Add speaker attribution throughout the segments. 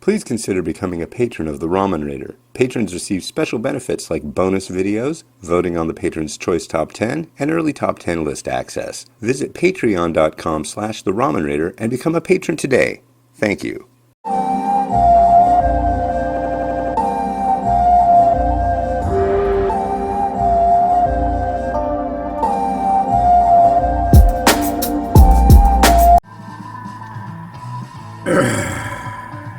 Speaker 1: Please consider becoming a patron of the Ramen Raider. Patrons receive special benefits like bonus videos, voting on the Patron's Choice Top 10, and early Top 10 list access. Visit patreon.com/the Ramen Raider and become a patron today. Thank you.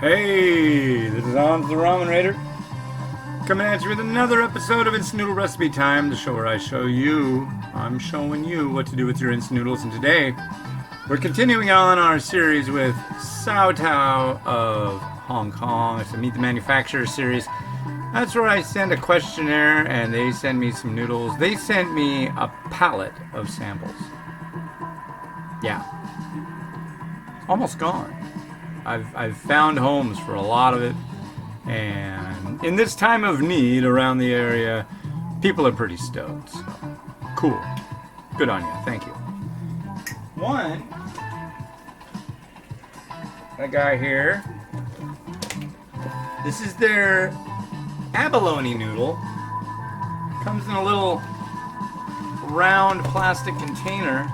Speaker 2: Hey, this is Hans the Ramen Raider, coming at you with another episode of Instant Noodle Recipe Time, the show where I'm showing you what to do with your instant noodles. And today, we're continuing on our series with Sau Tao of Hong Kong. It's a Meet the Manufacturer series. That's where I send a questionnaire and they send me some noodles. They sent me a pallet of samples. Yeah. Almost gone. I've found homes for a lot of it, and in this time of need around the area, people are pretty stoked. So, cool. Good on you. Thank you. One, a guy here. This is their Abalone Noodle. Comes in a little round plastic container,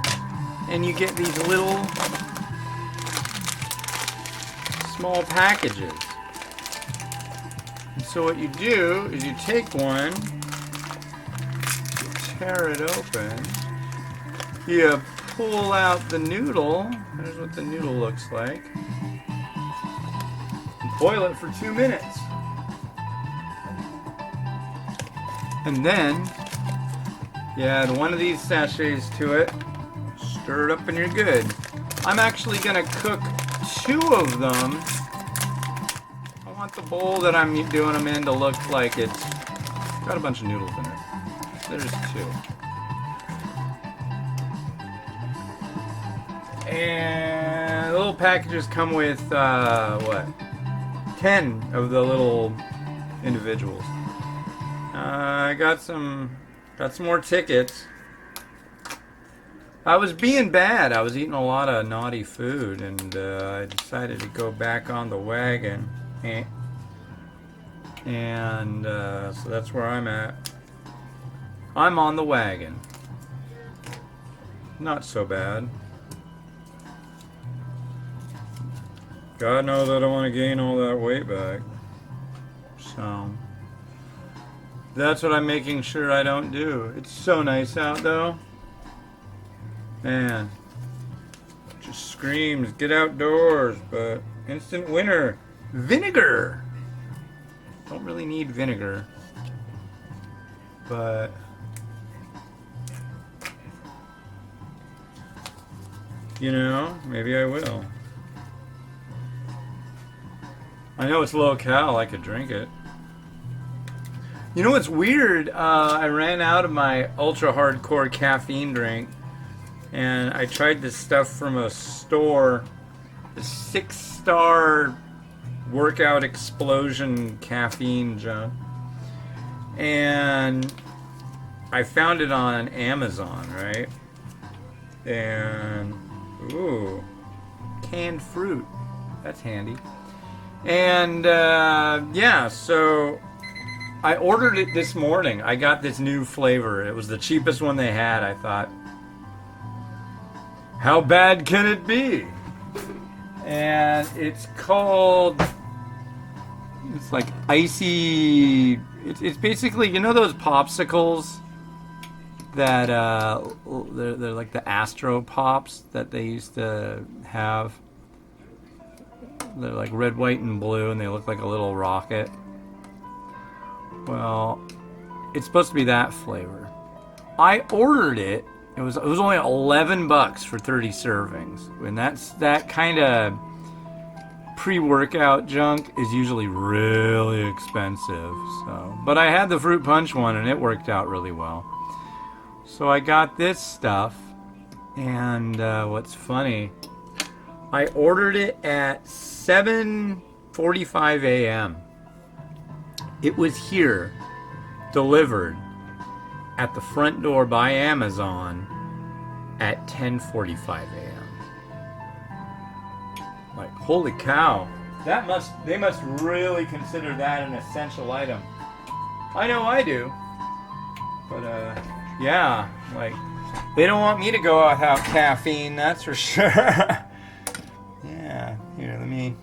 Speaker 2: and you get these little small packages. And so what you do is you take one, you tear it open, you pull out the noodle. Here's what the noodle looks like. And boil it for 2 minutes. And then you add one of these sachets to it, stir it up, and you're good. I'm actually gonna cook 2 of them. I want the bowl that I'm doing them in to look like it's got a bunch of noodles in it. There's 2. And the little packages come with, 10 of the little individuals. I got some more tickets. I was being bad. I was eating a lot of naughty food, and I decided to go back on the wagon. And so that's where I'm at. I'm on the wagon. Not so bad. God knows I don't want to gain all that weight back. So that's what I'm making sure I don't do. It's so nice out, though. Man, just screams, get outdoors, but instant winner, vinegar. Don't really need vinegar, but you know, maybe I will. I know it's low cal, I could drink it. You know what's weird? I ran out of my ultra hardcore caffeine drink. And I tried this stuff from a store, the 6-star workout explosion caffeine junk. And I found it on Amazon, right? And, ooh, canned fruit. That's handy. And, yeah, so I ordered it this morning. I got this new flavor. It was the cheapest one they had, I thought. How bad can it be? And it's called, it's like icy, it's basically, you know those popsicles that, they're like the Astro Pops that they used to have? They're like red, white, and blue, and they look like a little rocket. Well, it's supposed to be that flavor. I ordered it. It was only $11 for 30 servings, and that kind of pre-workout junk is usually really expensive. So, but I had the fruit punch one, and it worked out really well. So I got this stuff, and what's funny, I ordered it at 7:45 a.m. It was here, delivered at the front door by Amazon at 10:45 a.m. Like, holy cow. They must really consider that an essential item. I know I do. But yeah, like they don't want me to go out without caffeine, that's for sure. Yeah, here, let me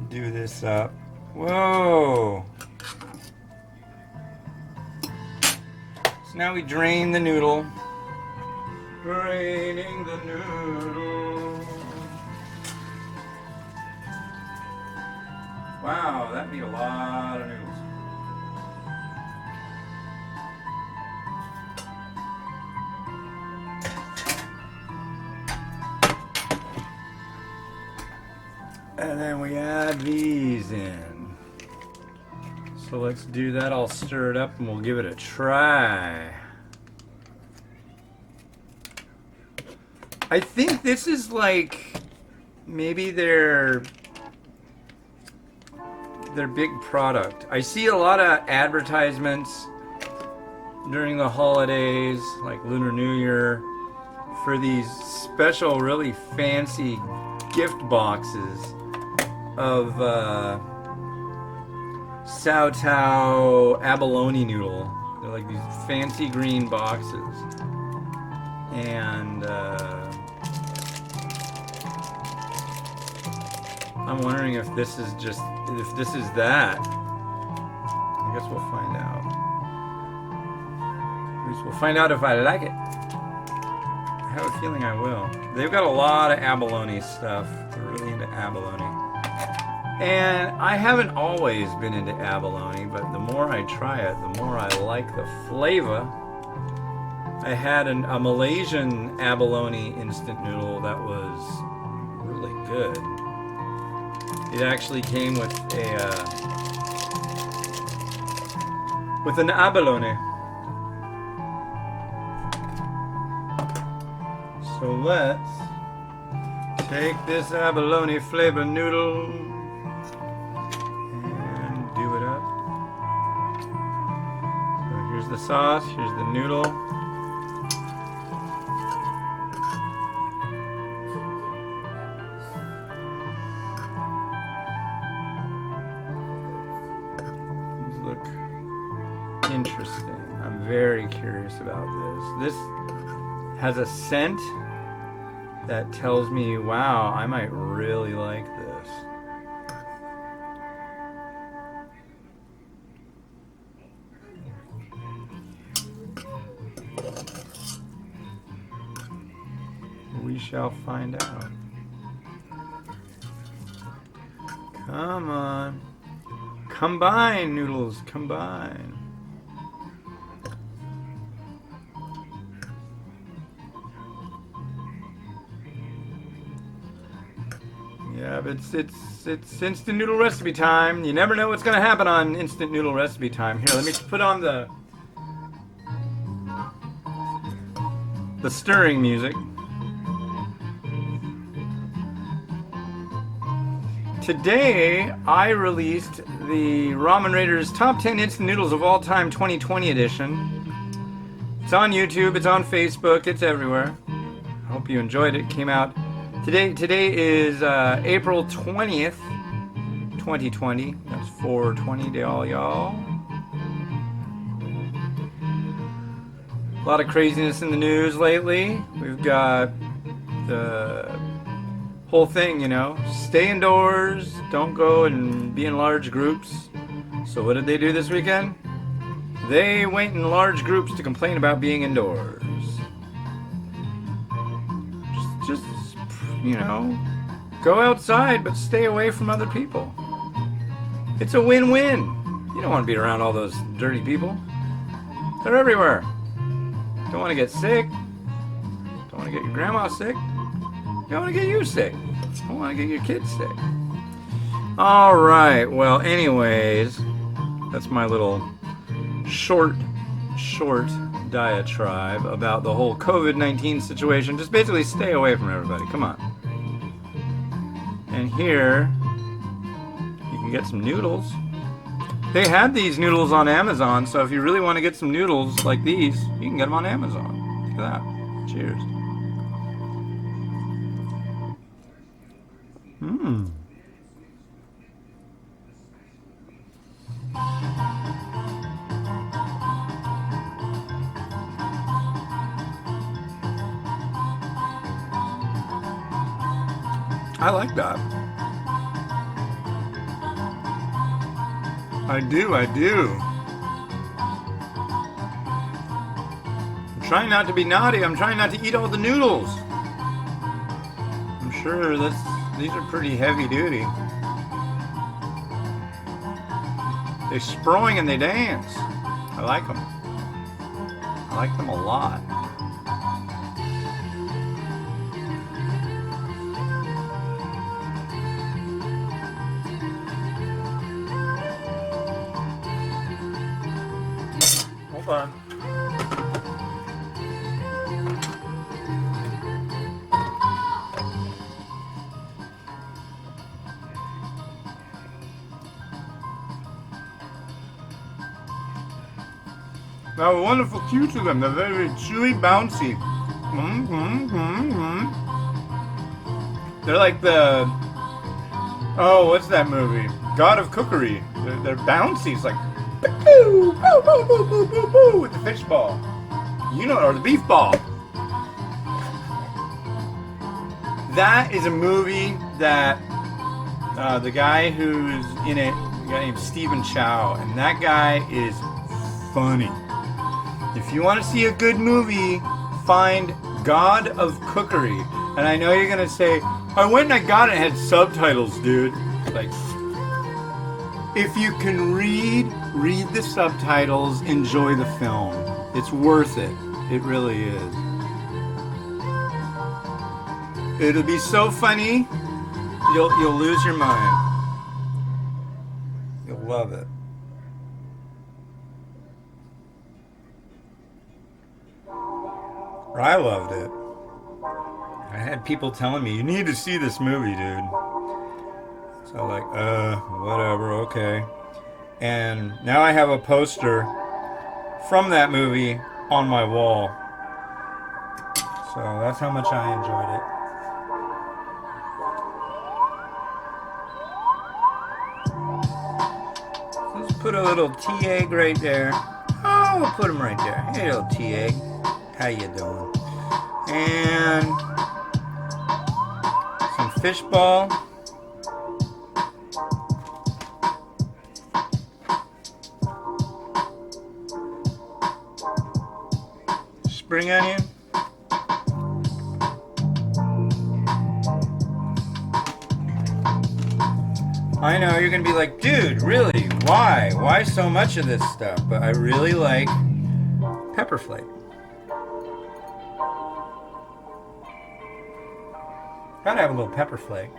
Speaker 2: do this up. Whoa. So now we drain the noodle. Draining the noodle. Wow, that made a lot of noodles. And then we add these in. So let's do that. I'll stir it up and we'll give it a try. I think this is like maybe their big product. I see a lot of advertisements during the holidays, like Lunar New Year, for these special, really fancy gift boxes of Sau Tao Abalone Noodle. They're like these fancy green boxes. And I'm wondering if this is that. I guess we'll find out. At least we'll find out if I like it. I have a feeling I will. They've got a lot of abalone stuff. They're really into abalone. And I haven't always been into abalone, but the more I try it, the more I like the flavor. I had a Malaysian abalone instant noodle that was really good. It actually came with an abalone. So let's take this abalone flavor noodle and do it up. So here's the sauce, here's the noodle. These look interesting. I'm very curious about this. This has a scent that tells me, wow, I might really like this. We shall find out. Come on. Combine, noodles, combine. Yeah, but it's instant noodle recipe time. You never know what's going to happen on instant noodle recipe time. Here, let me put on the stirring music. Today, I released the Ramen Raiders Top 10 Instant Noodles of All Time 2020 edition. It's on YouTube, it's on Facebook, it's everywhere. I hope you enjoyed it. It came out today. Today is April 20th, 2020. That's 420 to all y'all. A lot of craziness in the news lately. We've got the whole thing, you know, stay indoors, don't go and be in large groups. So what did they do this weekend? They went in large groups to complain about being indoors. Just you know, go outside but stay away from other people. It's a win-win. You don't want to be around all those dirty people. They're everywhere. Don't want to get sick. Don't want to get your grandma sick. Don't want to get you sick. Don't want to get your kids sick. All right. Well, anyways, that's my little short diatribe about the whole COVID-19 situation. Just basically stay away from everybody. Come on. And here, you can get some noodles. They had these noodles on Amazon, so if you really want to get some noodles like these, you can get them on Amazon. Look at that. Cheers. I like that. I do. I'm trying not to be naughty. I'm trying not to eat all the noodles. I'm sure these are pretty heavy duty. They spring and they dance. I like them. I like them a lot. Hold on. They have a wonderful cue to them. They're very chewy, bouncy. They're like the... Oh, what's that movie? God of Cookery. They're bouncy. It's like... Boo, boo, boo, boo, boo, boo, boo, with the fish ball. You know, or the beef ball. That is a movie that the guy who's in it, a guy named Stephen Chow, and that guy is funny. If you want to see a good movie, find God of Cookery. And I know you're going to say, I went and I got it, it had subtitles, dude. Like, if you can read the subtitles, enjoy the film. It's worth it. It really is. It'll be so funny, you'll lose your mind. You'll love it. I loved it. I had people telling me, you need to see this movie, dude. So I'm like, whatever, okay. And now I have a poster from that movie on my wall. So that's how much I enjoyed it. Let's put a little tea egg right there. Oh, we'll put them right there. Hey, little tea egg. How you doing? And some fish ball. Spring onion. I know you're gonna be like, dude, really? Why? Why so much of this stuff? But I really like pepper flake. Gotta have a little pepper flake.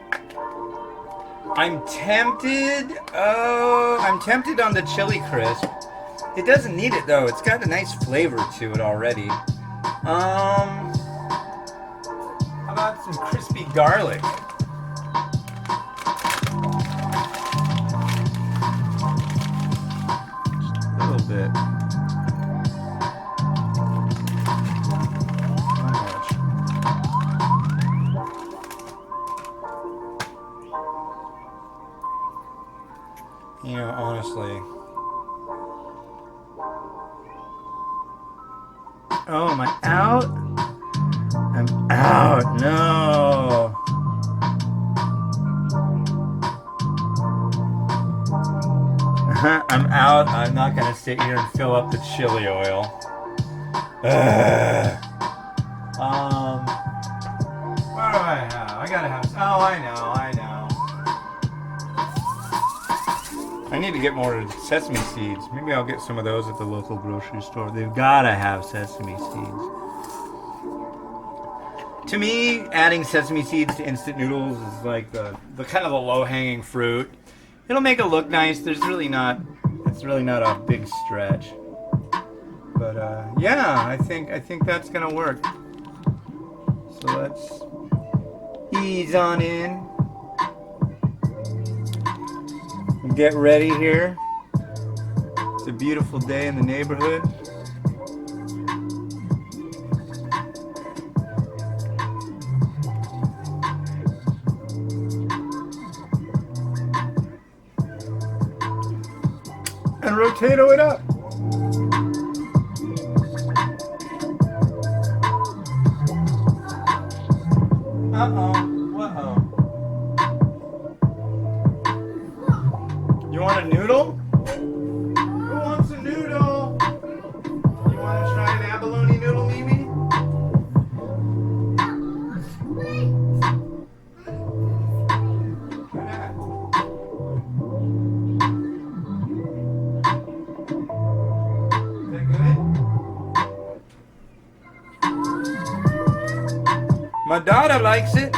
Speaker 2: I'm tempted. Oh, I'm tempted on the chili crisp. It doesn't need it though. It's got a nice flavor to it already. How about some crispy garlic? Just a little bit. You know, honestly. Oh, am I out? I'm out. No. I'm out. I'm not going to sit here and fill up the chili oil. What do I have? I gotta have... Oh, I know. I need to get more sesame seeds. Maybe I'll get some of those at the local grocery store. They've gotta have sesame seeds. To me, adding sesame seeds to instant noodles is like the kind of the low-hanging fruit. It'll make it look nice. It's really not a big stretch. But yeah, I think that's gonna work. So let's ease on in. Get ready here. It's a beautiful day in the neighborhood. And rotato it up. Uh-oh. You want a noodle? Who wants a noodle? You want to try an abalone noodle, Mimi? Is that good? My daughter likes it.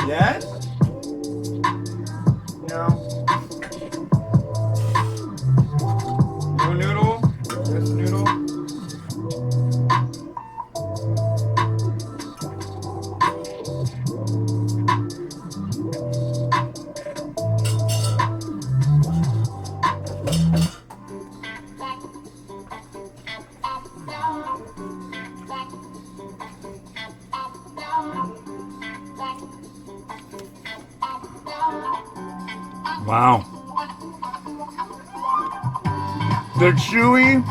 Speaker 2: Yes? No. No noodle? Yes, noodle? Wow. They're chewy.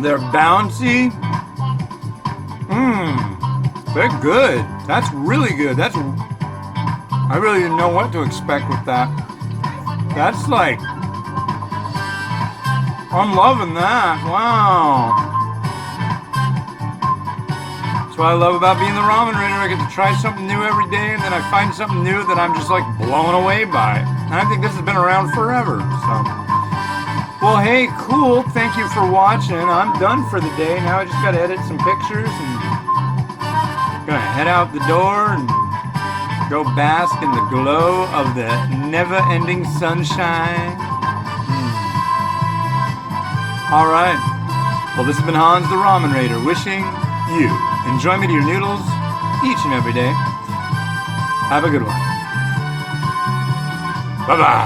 Speaker 2: They're bouncy. They're good. That's really good. I really didn't know what to expect with that. That's like, I'm loving that. Wow. That's what I love about being the ramen raider. I get to try something new every day, and then I find something new that I'm just like blown away by. And I think this has been around forever. So, well, hey, cool. Thank you for watching. I'm done for the day. Now I just got to edit some pictures and gonna head out the door and go bask in the glow of the never-ending sunshine. All right. Well, this has been Hans the Ramen Raider wishing you enjoyment of your noodles each and every day. Have a good one. Bye-bye.